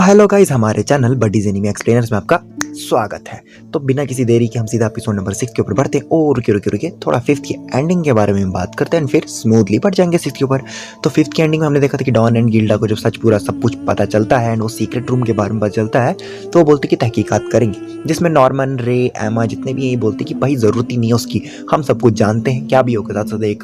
तो hello guys, हमारे channel buddies anime explainers में आपका स्वागत है। तो बिना किसी देरी के हम सीधा एपिसोड नंबर 6 के ऊपर बढ़ते हैं और रुके थोड़ा 5th की एंडिंग के बारे में बात करते हैं फिर स्मूथली बढ़ जाएंगे 6th के ऊपर। तो 5th की एंडिंग में हमने देखा था कि डॉन एंड गिल्डा को जब सच पूरा सब कुछ पता चलता है एंड वो सीक्रेट रूम के बारे में पता चलता है तो वो बोलते कि तहकीकात करेंगे, जिसमें नॉर्मन, रे, एमा जितने भी यही बोलते कि भाई ज़रूरत ही नहीं है उसकी, हम सब कुछ जानते हैं क्या भी होगा, साथ एक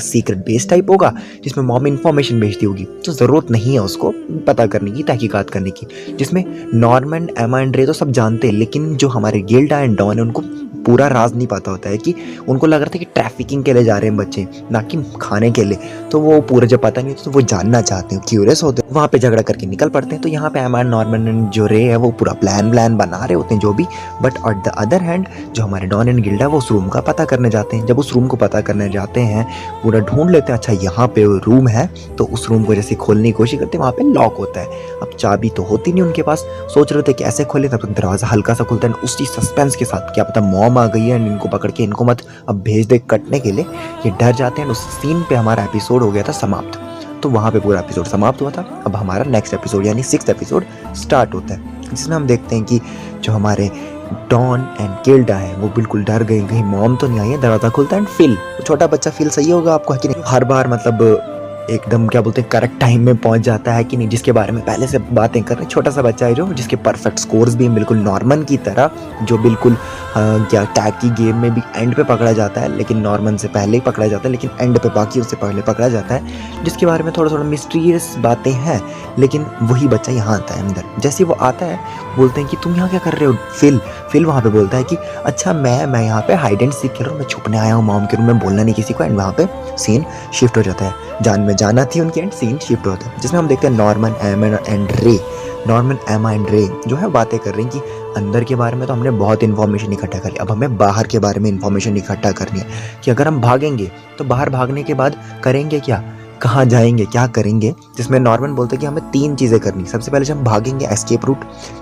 सीक्रेट बेस टाइप होगा जिसमें मॉम इन्फॉर्मेशन भेजती होगी, तो ज़रूरत नहीं है उसको पता करने की, तहकीकात करने की। जिसमें नॉर्मन, एमा एंड रे तो सब जानते हैं, लेकिन जो हमारे गिल्डा एंड डॉन है उनको पूरा राज नहीं पता होता है कि उनको लग रहा था कि ट्रैफिकिंग के लिए जा रहे हैं बच्चे, ना कि खाने के लिए। तो वो पूरा जब पता नहीं होता तो वो जानना चाहते हैं, क्यूरियस होते हैं, वहाँ पे झगड़ा करके निकल पड़ते हैं। तो यहाँ पे एमा, नॉर्मन एंड जो रे है वो पूरा प्लान बना रहे होते हैं जो भी, but on the other hand जो हमारे डॉन एंड गिल्डा वो उस रूम का पता करने जाते हैं। जब उस रूम को पता करने जाते हैं पूरा ढूंढ लेते हैं, अच्छा यहाँ पे रूम है, तो उस रूम को जैसे खोलने की कोशिश करते हैं वहाँ पे लॉक होता है। अब चाबी तो होती नहीं उनके पास, सोच रहे थे कैसे खोले, तब तक दरवाजा हल्का सा खुलता है उसी सस्पेंस के साथ, क्या पता मॉम आ गई है एंड इनको पकड़ के इनको मत अब भेज दे कटने के लिए, ये डर जाते हैं। उस सीन पे हमारा एपिसोड हो गया था समाप्त। तो वहाँ पे पूरा एपिसोड समाप्त हुआ था। अब हमारा नेक्स्ट एपिसोड यानी 6th एपिसोड स्टार्ट होता है, जिसमें हम देखते हैं कि जो हमारे डॉन एंड गिल्डा है वो बिल्कुल डर गई, कहीं मॉम तो नहीं आई है। दरवाजा खुलता है एंड फिल, छोटा बच्चा फिल सही होगा आपको है कि नहीं, हर बार मतलब एकदम क्या बोलते हैं करेक्ट टाइम में पहुंच जाता है कि नहीं, जिसके बारे में पहले से बातें कर रहे हैं। छोटा सा बच्चा है जो जिसके परफेक्ट स्कोर्स भी बिल्कुल नॉर्मन की तरह, जो बिल्कुल क्या टैग की गेम में भी एंड पे पकड़ा जाता है, लेकिन नॉर्मन से पहले ही पकड़ा जाता है, लेकिन एंड पे बाकी उससे पहले पकड़ा जाता है, जिसके बारे में थोड़ा मिस्टीरियस बातें हैं। लेकिन वही बच्चा यहाँ आता है अंदर। जैसे वो आता है बोलते हैं कि तुम यहाँ क्या कर रहे हो। फिल वहाँ पे बोलता है कि अच्छा मैं यहाँ पे हाइड एंड सीक कर रहा हूँ, मैं छुपने आया हूँ मॉम के रूम में, बोलना नहीं किसी को। एंड वहाँ पे सीन शिफ्ट हो जाता है, जान में जाना थी उनकी एंड सीन शिफ्ट होता है, जिसमें हम देखते हैं नॉर्मन, एमा एंड रे जो है बातें कर रही हैं कि अंदर के बारे में तो हमने बहुत इन्फॉर्मेशन इकट्ठा करी, अब हमें बाहर के बारे में इन्फॉर्मेशन इकट्ठा करनी है कि अगर हम भागेंगे तो बाहर भागने के बाद करेंगे क्या, कहाँ जाएंगे, क्या करेंगे। जिसमें नॉर्मन बोलते हैं कि हमें 3 चीज़ें करनी। सबसे पहले जब हम भागेंगे एस्केप रूट,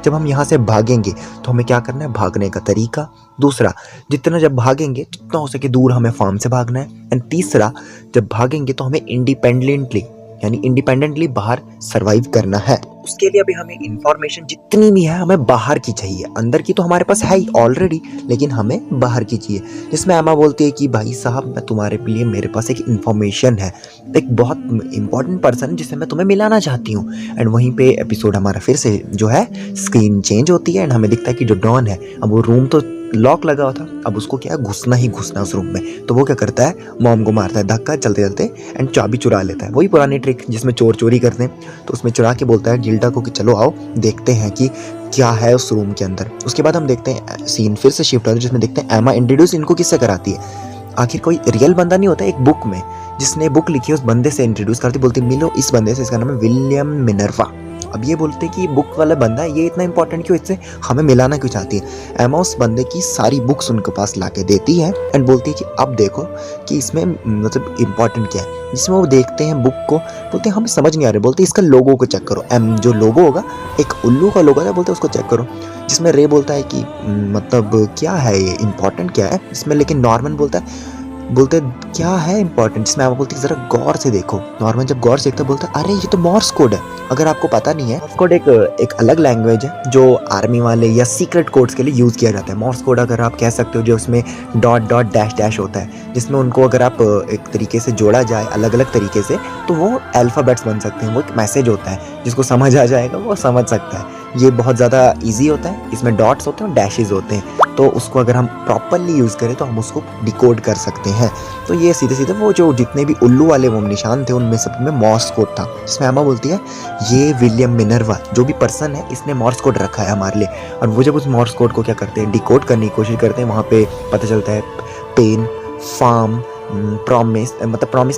जब हम यहाँ से भागेंगे तो हमें क्या करना है, भागने का तरीका। दूसरा, जितना जब भागेंगे जितना हो सके दूर हमें फार्म से भागना है। एंड तीसरा, जब भागेंगे तो हमें इंडिपेंडेंटली बाहर सरवाइव करना है। उसके लिए अभी हमें इंफॉर्मेशन जितनी भी है हमें बाहर की चाहिए, अंदर की तो हमारे पास है ही ऑलरेडी, लेकिन हमें बाहर की चाहिए। जिसमें एमा बोलती है कि भाई साहब मैं तुम्हारे लिए, मेरे पास एक इंफॉर्मेशन है, एक बहुत इंपॉर्टेंट पर्सन जिसे मैं तुम्हें मिलाना चाहती हूँ। एंड वहीं पे एपिसोड हमारा फिर से जो है स्क्रीन चेंज होती है एंड हमें दिखता है कि जो डॉन है, अब वो रूम तो लॉक लगा हुआ था, अब उसको क्या है घुसना उस रूम में। तो वो क्या करता है, मॉम को मारता है धक्का चलते एंड चाबी चुरा लेता है। वही पुरानी ट्रिक जिसमें चोर चोरी करते हैं, तो उसमें चुरा के बोलता है गिल्डा को कि चलो आओ देखते हैं कि क्या है उस रूम के अंदर। उसके बाद हम देखते हैं सीन फिर से शिफ्ट होता है, जिसमें देखते हैं एमा इंट्रोड्यूस इनको किससे कराती है। आखिर कोई रियल बंदा नहीं होता, एक बुक में जिसने बुक लिखी है उस बंदे से इंट्रोड्यूस करती, बोलती मिलो इस बंदे से, इसका नाम है विलियम मिनर्वा। अब ये बोलते कि बुक वाला बंदा है, ये इतना इंपॉर्टेंट क्यों, इससे हमें मिलाना क्यों चाहती है। एमा उस बंदे की सारी बुक्स उनके पास लाके देती है एंड बोलती है कि अब देखो कि इसमें मतलब इंपॉर्टेंट क्या है। जिसमें वो देखते हैं बुक को, बोलते हैं हमें समझ नहीं आ रहा, बोलते इसका लोगो को चेक करो। जो लोगो होगा एक उल्लू का लोगो है, बोलते उसको चेक करो। जिसमें रे बोलता है कि मतलब क्या है ये, इंपॉर्टेंट क्या है इसमें, लेकिन नॉर्मन बोलते क्या है इंपॉर्टेंट। जिसमें आप बोलती है जरा गौर से देखो। नॉर्मन जब गौर से देखता है बोलता है अरे ये तो मॉर्स कोड है। अगर आपको पता नहीं है, मॉर्स कोड एक अलग लैंग्वेज है जो आर्मी वाले या सीक्रेट कोड्स के लिए यूज़ किया जाता है। मॉर्स कोड अगर आप कह सकते हो जो उसमें डॉट डैश होता है, जिसमें उनको अगर आप एक तरीके से जोड़ा जाए अलग अलग तरीके से तो वो अल्फ़ाबेट्स बन सकते हैं। वो एक मैसेज होता है, जिसको समझ आ जाएगा वो समझ सकता है। ये बहुत ज़्यादा ईजी होता है, इसमें डॉट्स होते हैं और डैशेज होते हैं, तो उसको अगर हम प्रॉपरली यूज़ करें तो हम उसको डिकोड कर सकते हैं। तो ये सीधे वो जो जितने भी उल्लू वाले वो निशान थे उनमें सब में मॉर्स कोड था। जिसमें एमा बोलती है ये विलियम मिनर्वा जो भी पर्सन है इसने मॉर्स कोड रखा है हमारे लिए। और वो जब उस मॉर्स कोड को क्या करते हैं, डिकोड करने की कोशिश करते हैं, वहाँ पे पता चलता है पेन, फार्म, प्रॉमिस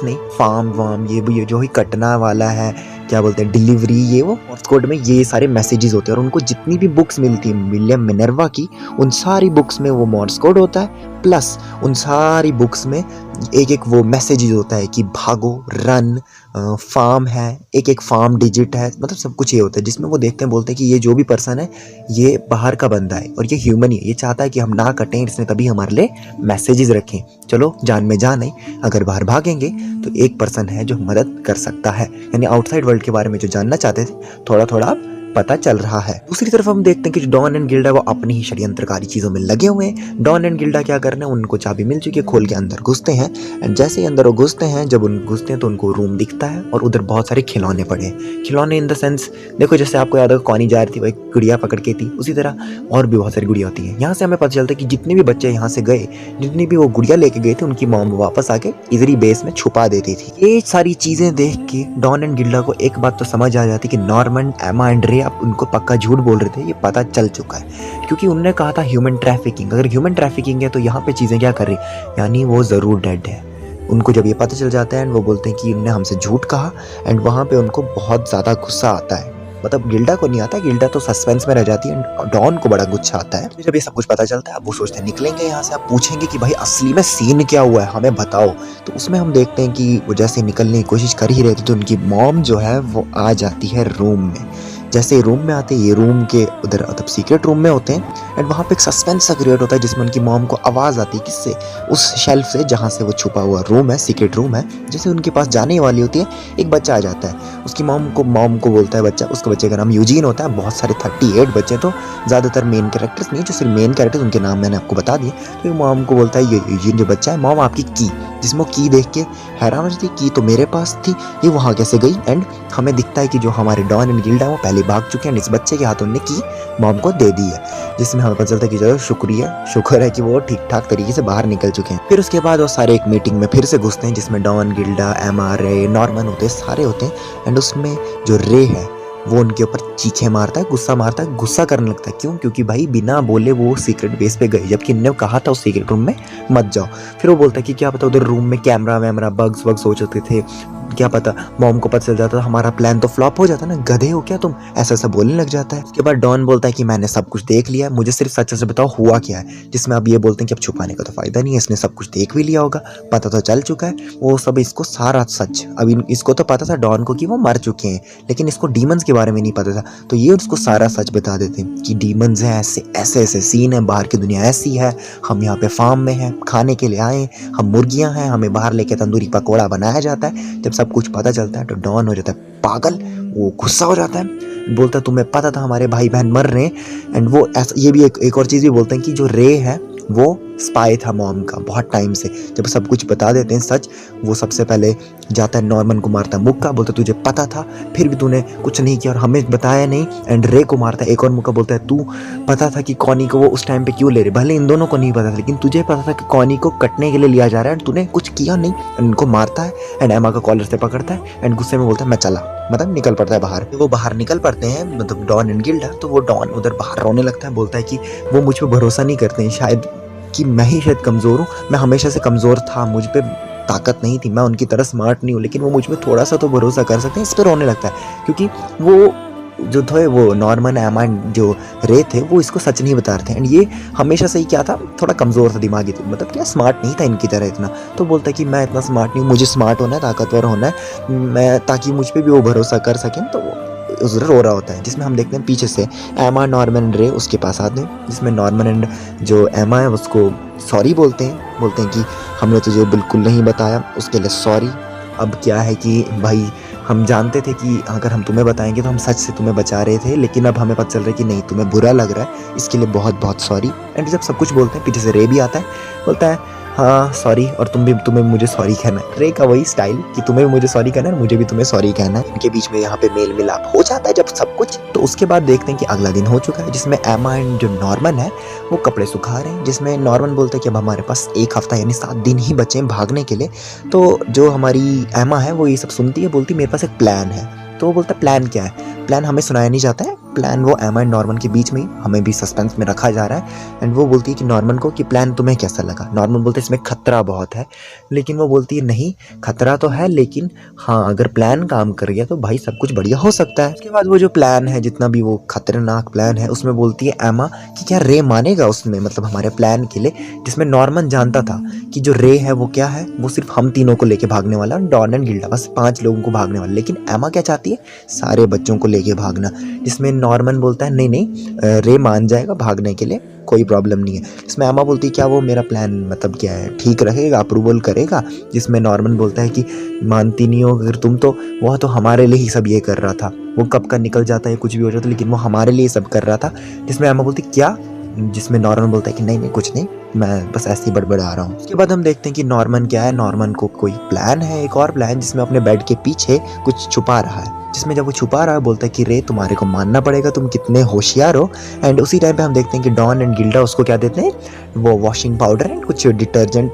नहीं, फार्म वार्म, ये जो ही कटना वाला है, क्या बोलते हैं डिलीवरी, ये वो मॉर्स कोड में ये सारे मैसेजेस होते हैं। और उनको जितनी भी बुक्स मिलती हैं विलियम मिनर्वा की, उन सारी बुक्स में वो मॉर्स कोड होता है, प्लस उन सारी बुक्स में एक वो मैसेजेस होता है कि भागो, रन, फार्म है, एक फार्म डिजिट है, मतलब सब कुछ ये होता है। जिसमें वो देखते हैं, बोलते हैं कि ये जो भी पर्सन है ये बाहर का बंदा है और ये ह्यूमन ही है, ये चाहता है कि हम ना कटें, इसने तभी हमारे लिए मैसेजेस रखें। चलो जान में जान नहीं, अगर बाहर भागेंगे तो एक पर्सन है जो मदद कर सकता है। यानी आउटसाइड वर्ल्ड के बारे में जो जानना चाहते थे थोड़ा आप पता चल रहा है। दूसरी तरफ हम देखते हैं कि जो डॉन एंड गिल्डा वो अपनी ही षड्यंत्रकारी चीजों में लगे हुए हैं। डॉन एंड गिल्डा क्या कर रहे हैं, उनको चाबी मिल चुकी है, खोल के अंदर घुसते हैं। एंड जैसे ही अंदर वो घुसते हैं, जब उन घुसते हैं तो उनको रूम दिखता है और उधर बहुत सारे खिलौने पड़े हैं। खिलौने इन द सेंस, देखो जैसे आपको याद होगा कौनी जा रही थी, वो एक गुड़िया पकड़ के थी, उसी तरह और भी बहुत सारी गुड़िया होती है। यहाँ से हमें पता चलता है कि जितने भी बच्चे यहाँ से गए, जितनी भी वो गुड़िया लेके गए थे, उनकी मॉम वापस आके इजरी बेस में छुपा देती थी। ये सारी चीजें देख के डॉन एंड गिल्डा को एक बात तो समझ आ जाती कि नॉर्मन, एमा एंड रे अब उनको पक्का झूठ बोल रहे थे, ये पता चल चुका है। क्योंकि उन्होंने कहा था ह्यूमन ट्रैफिकिंग, अगर ह्यूमन ट्रैफिकिंग है तो यहाँ पे चीजें क्या कर रही, यानी वो जरूर डेड है। उनको जब ये पता चल जाता है एंड वो बोलते हैं कि उन्होंने हमसे झूठ कहा, एंड वहाँ पे उनको बहुत ज़्यादा गुस्सा आता है। मतलब गिल्डा को नहीं आता, गिल्डा तो सस्पेंस में रह जाती है, एंड डॉन को बड़ा गुस्सा आता है। जब ये सब कुछ पता चलता है, अब वो सोचते हैं निकलेंगे यहाँ से, आप पूछेंगे कि भाई असली में सीन क्या हुआ है, हमें बताओ। तो उसमें हम देखते हैं कि वो जैसे निकलने की कोशिश कर ही रहे थे तो उनकी मॉम जो है वो आ जाती है रूम में। जैसे ही रूम में आते हैं, ये रूम के उधर मतलब सीक्रेट रूम में होते हैं, एंड वहाँ पे एक सस्पेंस सा क्रिएट होता है जिसमें उनकी मॉम को आवाज़ आती है, किससे, उस शेल्फ से जहाँ से वो छुपा हुआ रूम है, सीक्रेट रूम है। जैसे उनके पास जाने वाली होती है, एक बच्चा आ जाता है, उसकी मॉम को बोलता है बच्चा, उसके बच्चे का नाम यूजीन होता है। बहुत सारे 38 बच्चे, तो ज़्यादातर मेन कैरेक्टर्स नहीं, जो सिर्फ मेन कैरेक्टर्स, उनके नाम मैंने आपको बता दिए। तो मॉम को बोलता है, ये यूजीन जो बच्चा है, मॉम आपकी की, जिसमें की देख के हैरान हो जाती, की तो मेरे पास थी, ये वहाँ कैसे गई। एंड हमें दिखता है कि जो हमारे डॉन एंड गिल्डा वो पहले भाग चुके हैं, इस बच्चे के हाथों ने की मॉम को दे दी है, जिसमें हमें पता चलता है कि चलो शुक्र है कि वो ठीक ठाक तरीके से बाहर निकल चुके हैं। फिर उसके बाद वो सारे एक मीटिंग में फिर से घुसते हैं, जिसमें डॉन, गिल्डा, एमा, रे, नॉर्मन होते हैं, सारे होते हैं। एंड उसमें जो रे है वो उनके ऊपर चीखे मारता है, गुस्सा करने लगता है। क्यों? क्योंकि भाई बिना बोले वो सीक्रेट बेस पे गए, जबकि इन्होंने कहा था उस सीक्रेट रूम में मत जाओ। फिर वो बोलता है कि क्या पता उधर रूम में कैमरा वैमरा बग्स हो जाते थे, क्या पता मॉम को पता चल जाता, हमारा प्लान तो फ्लॉप हो जाता ना, गधे हो क्या तुम, ऐसा बोलने लग जाता है। उसके बाद डॉन बोलता है कि मैंने सब कुछ देख लिया, मुझे सिर्फ सच से बताओ हुआ क्या है। जिसमें अब ये बोलते हैं कि अब छुपाने का तो फायदा नहीं है, इसने सब कुछ देख भी लिया होगा, पता तो चल चुका है वो सब, इसको सारा सच। अब इसको तो पता था डॉन को कि वो मर चुके हैं, लेकिन इसको डीमंस के बारे में नहीं पता था। तो ये उसको सारा सच बता देते हैं कि डीमंस हैं, ऐसे सीन है, बाहर की दुनिया ऐसी है, हम यहाँ पे फार्म में हैं, खाने के लिए आए, हम मुर्गियां हैं, हमें बाहर लेके तंदूरी पकौड़ा बनाया जाता है। जब सब कुछ पता चलता है तो डॉन हो जाता है पागल, वो गुस्सा हो जाता है, बोलता है तुम्हें पता था हमारे भाई बहन मर रहे हैं। एंड वो ऐसा, ये भी एक और चीज़ भी बोलते हैं कि जो रे है वो स्पाई था मॉम का बहुत टाइम से। जब सब कुछ बता देते हैं सच, वो सबसे पहले जाता है नॉर्मन को मारता है मुक्का, बोलता तुझे पता था फिर भी तूने कुछ नहीं किया और हमें बताया नहीं। एंड रे को मारता है एक और मुक्का, बोलता है तू पता था कि कॉनी को वो उस टाइम पे क्यों ले रहे, भले इन दोनों को नहीं पता था लेकिन तुझे पता था कि कॉनी को कटने के लिए लिया जा रहा है, तूने कुछ किया नहीं। इनको मारता है एंड एमा का कॉलर से पकड़ता है एंड गुस्से में बोलता है मैं चला, मतलब निकल पड़ता है बाहर। वो बाहर निकल पड़ते हैं, मतलब डॉन एंड गिल्डा। तो वो डॉन उधर बाहर रोने लगता है, बोलता है कि वो मुझ पर भरोसा नहीं करते हैं, शायद कि मैं ही शायद कमज़ोर हूँ, मैं हमेशा से कमज़ोर था, मुझ पे ताकत नहीं थी, मैं उनकी तरह स्मार्ट नहीं हूँ, लेकिन वो मुझ पे थोड़ा सा तो भरोसा कर सकते हैं। इस पर रोने लगता है क्योंकि वो जो थे वो नॉर्मन, एमा जो रे थे वो इसको सच नहीं बता रहे थे। एंड ये हमेशा से ही क्या था, थोड़ा कमज़ोर था दिमागी, मतलब क्या स्मार्ट नहीं था इनकी तरह इतना। तो बोलता है कि मैं इतना स्मार्ट नहीं हूँ, मुझे स्मार्ट होना है, ताकतवर होना है, मैं ताकि मुझ पर भी वो भरोसा कर सकें। तो उधर रो रहा होता है, जिसमें हम देखते हैं पीछे से एमा, नॉर्मन एंड रे उसके पास आते हैं, जिसमें नॉर्मन एंड जो एमा है उसको सॉरी बोलते हैं कि हमने तुझे बिल्कुल नहीं बताया, उसके लिए सॉरी। अब क्या है कि भाई हम जानते थे कि अगर हम तुम्हें बताएंगे तो हम सच से तुम्हें बचा रहे थे, लेकिन अब हमें पता चल रहा है कि नहीं, तुम्हें बुरा लग रहा है, इसके लिए बहुत बहुत सॉरी। एंड जब सब कुछ बोलते हैं पीछे से रे भी आता है, बोलता है हाँ सॉरी, और तुम्हें मुझे सॉरी कहना है। रे का वही स्टाइल कि तुम्हें भी मुझे सॉरी कहना है, मुझे भी तुम्हें सॉरी कहना है। इनके बीच में यहाँ पे मेल मिलाप हो जाता है जब सब कुछ। तो उसके बाद देखते हैं कि अगला दिन हो चुका है, जिसमें एमा एंड जो नॉर्मन है वो कपड़े सुखा रहे हैं, जिसमें नॉर्मन बोलता है कि अब हमारे पास 1 हफ्ता यानी 7 दिन ही बचे हैं भागने के लिए। तो जो हमारी एमा है वो ये सब सुनती है, बोलती मेरे पास एक प्लान है। तो वो बोलता है प्लान क्या है? प्लान हमें सुनाया नहीं जाता है, प्लान वो एमा एंड नॉर्मन के बीच में ही हमें भी सस्पेंस में रखा जा रहा है। एंड वो बोलती है कि नॉर्मन को कि प्लान तुम्हें कैसा लगा? नॉर्मन बोलते है इसमें खतरा बहुत है, लेकिन वो बोलती है नहीं खतरा तो है, लेकिन हाँ अगर प्लान काम कर गया तो भाई सब कुछ बढ़िया हो सकता है। उसके बाद वो जो प्लान है, जितना भी वो खतरनाक प्लान है, उसमें बोलती है एमा कि क्या रे मानेगा उसमें, मतलब हमारे प्लान के लिए। जिसमें नॉर्मन जानता था कि जो रे है वो क्या है, वो सिर्फ हम तीनों को लेके भागने वाला, डॉन एंड गिल्डा, बस 5 लोगों को भागने वाला। लेकिन एमा क्या चाहती है? सारे बच्चों को लेके भागना। जिसमें नॉर्मन बोलता है नहीं नहीं रे मान जाएगा भागने के लिए, कोई प्रॉब्लम नहीं है। इसमें एमा बोलती है क्या वो मेरा प्लान मतलब क्या है, ठीक रहेगा, अप्रूवल करेगा। जिसमें नॉर्मन बोलता है कि मानती नहीं हो अगर तुम, तो वह तो हमारे लिए ही सब ये कर रहा था, वो कब का निकल जाता है कुछ भी हो जाता, लेकिन वो हमारे लिए सब कर रहा था। जिसमें एमा बोलती क्या, जिसमें नॉर्मन बोलता है कि नहीं नहीं कुछ नहीं, मैं बस ऐसे ही बड़बड़ा रहा हूँ। उसके बाद हम देखते हैं कि नॉर्मन क्या है, नॉर्मन को कोई प्लान है, एक और प्लान, जिसमें अपने बेड के पीछे कुछ छुपा रहा है। जिसमें जब वो छुपा रहा है बोलता है कि रे तुम्हारे को मानना पड़ेगा, तुम कितने होशियार हो। एंड उसी टाइम पे हम देखते हैं कि डॉन एंड गिल्डा उसको क्या देते हैं, वो वॉशिंग पाउडर एंड कुछ डिटर्जेंट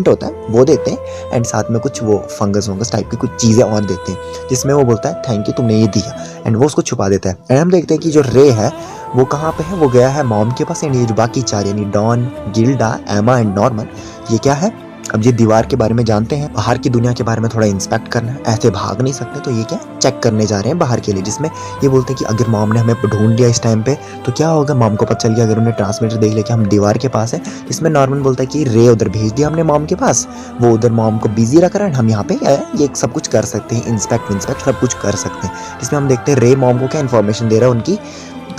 होता है वो देते हैं, एंड साथ में कुछ वो फंगस वंगस टाइप की कुछ चीज़ें और देते हैं। जिसमें वो बोलता है थैंक यू तुमने ये दिया, एंड वो उसको छुपा देता है। एंड हम देखते हैं कि जो रे है वो कहाँ पे है, वो गया है मॉम के पास। एंड ये जो बाकी चार यानी डॉन, गिल्डा, एमा एंड नॉर्मन, ये क्या है, अब ये दीवार के बारे में जानते हैं, बाहर की दुनिया के बारे में थोड़ा इंस्पेक्ट करना है, ऐसे भाग नहीं सकते, तो ये क्या चेक करने जा रहे हैं बाहर के लिए। जिसमें ये बोलते हैं कि अगर मॉम ने हमें ढूंढ लिया इस टाइम पे तो क्या होगा, मॉम को पता चल गया अगर उन्हें ट्रांसमीटर देख लिया कि हम दीवार के पास है। इसमें नॉर्मन बोलता है कि रे उधर भेज दिया हमने मॉम के पास, वो उधर मॉम को बिजी रख रहा है, हम यहाँ पे ये सब कुछ कर सकते हैं, इंस्पेक्ट सब कुछ कर सकते हैं। जिसमें हम देखते हैं रे मॉम को क्या इन्फॉर्मेशन दे रहा है, उनकी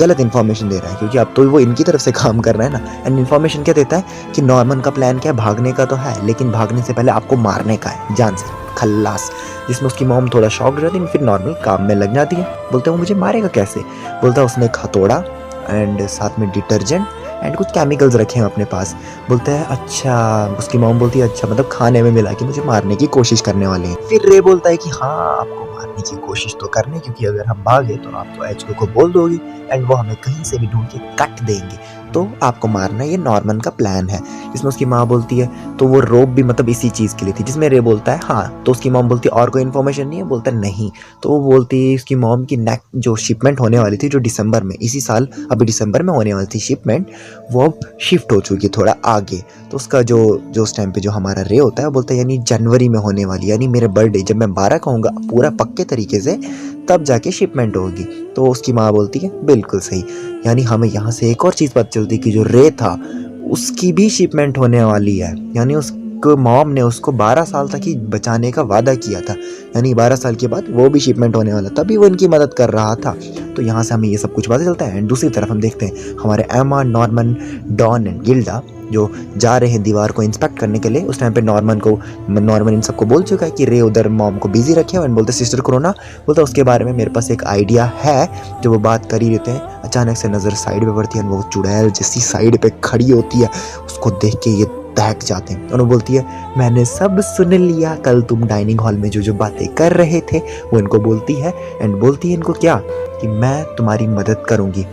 गलत इन्फॉर्मेशन दे रहा है, क्योंकि अब तो वो इनकी तरफ से काम कर रहा है ना। एंड इन्फॉर्मेशन क्या देता है कि नॉर्मन का प्लान क्या है, भागने का तो है, लेकिन भागने से पहले आपको मारने का है जान से, खल्लास। जिसमें उसकी मॉम थोड़ा शॉक हो जाती है, फिर नॉर्मल काम में लग जाती है। बोलते हैं वो मुझे मारेगा कैसे, बोलता है उसने एक हथौड़ा एंड साथ में डिटर्जेंट एंड कुछ केमिकल्स रखे हैं अपने पास। बोलते हैं अच्छा, उसकी मॉम बोलती है अच्छा मतलब खाने में मिला के मुझे मारने की कोशिश करने वाले हैं। फिर रे बोलता है कि हाँ आपको मारने की कोशिश तो करने, क्योंकि अगर हम भागे तो आप तो एचको को बोल दोगे एंड वो हमें कहीं से भी ढूंढ के कट देंगे, तो आपको मारना ये नॉर्मन का प्लान है। इसमें उसकी माँ बोलती है तो वो रोप भी मतलब इसी चीज़ के लिए थी। जिसमें रे बोलता है हाँ, तो उसकी मॉम बोलती है और कोई इन्फॉर्मेशन नहीं है, बोलता है नहीं। तो वो बोलती है उसकी मॉम की नेक्स्ट जो शिपमेंट होने वाली थी, जो दिसंबर में इसी साल अभी दिसंबर में होने वाली थी शिपमेंट, वो अब शिफ्ट हो चुकी है थोड़ा आगे। तो उसका जो उस टाइम पे जो हमारा रे होता है बोलता है यानी जनवरी में होने वाली, यानी मेरे बर्थडे जब मैं 12 कहूँगा पूरा पक्के तरीके से, तब जाके शिपमेंट होगी। तो उसकी माँ बोलती है बिल्कुल सही, यानी हमें यहाँ से एक और चीज़ पता चलती है कि जो रे था उसकी भी शिपमेंट होने वाली है, यानी उसको मॉम ने उसको 12 साल तक ही बचाने का वादा किया था, यानी 12 साल के बाद वो भी शिपमेंट होने वाला, तभी वो इनकी मदद कर रहा था। तो यहाँ से हमें ये सब कुछ पता चलता है। एंड दूसरी तरफ हम देखते हैं हमारे एमा, नॉर्मन, डॉन एंड गिल्डा जो जा रहे हैं दीवार को इंस्पेक्ट करने के लिए। उस टाइम पे नॉर्मन इन सबको बोल चुका है कि रे उधर मॉम को बिजी रखे हैं। बोलते सिस्टर कोरोना, बोलता उसके बारे में मेरे पास एक आइडिया है। जो वो बात कर ही रहते हैं, अचानक से नज़र साइड पे पड़ती है, वो चुड़ैल जैसी साइड पे खड़ी होती है, उसको देख के ये दहक जाते हैं। और वो बोलती है मैंने सब सुन लिया, कल तुम डाइनिंग हॉल में जो बातें कर रहे थे वो इनको बोलती है। एंड बोलती है इनको क्या कि मैं तुम्हारी मदद करूंगी,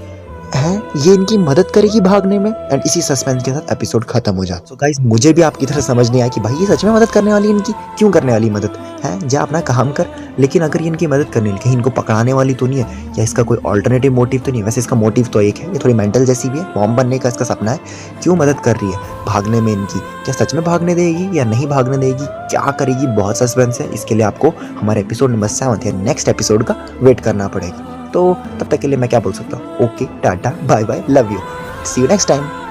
है ये इनकी मदद करेगी भागने में। एंड इसी सस्पेंस के साथ एपिसोड खत्म हो जाता है। सो गाइस, मुझे भी आपकी तरह समझ नहीं आया कि भाई ये सच में मदद करने वाली, इनकी क्यों करने वाली मदद है, जा अपना काम कर। लेकिन अगर ये इनकी मदद करने कहीं इनको पकड़ाने वाली तो नहीं है, या इसका कोई ऑल्टरनेटिव मोटिव तो नहीं है। वैसे इसका मोटिव तो एक है, ये थोड़ी मेंटल जैसी भी है, मॉम बनने का इसका सपना है। क्यों मदद कर रही है भागने में इनकी, क्या सच में भागने देगी या नहीं भागने देगी, क्या करेगी, बहुत सस्पेंस है। इसके लिए आपको हमारे एपिसोड नंबर 7 या नेक्स्ट एपिसोड का वेट करना पड़ेगा। तो तब तक के लिए मैं क्या बोल सकता हूँ, ओके टाटा bye bye, love you, see you next time.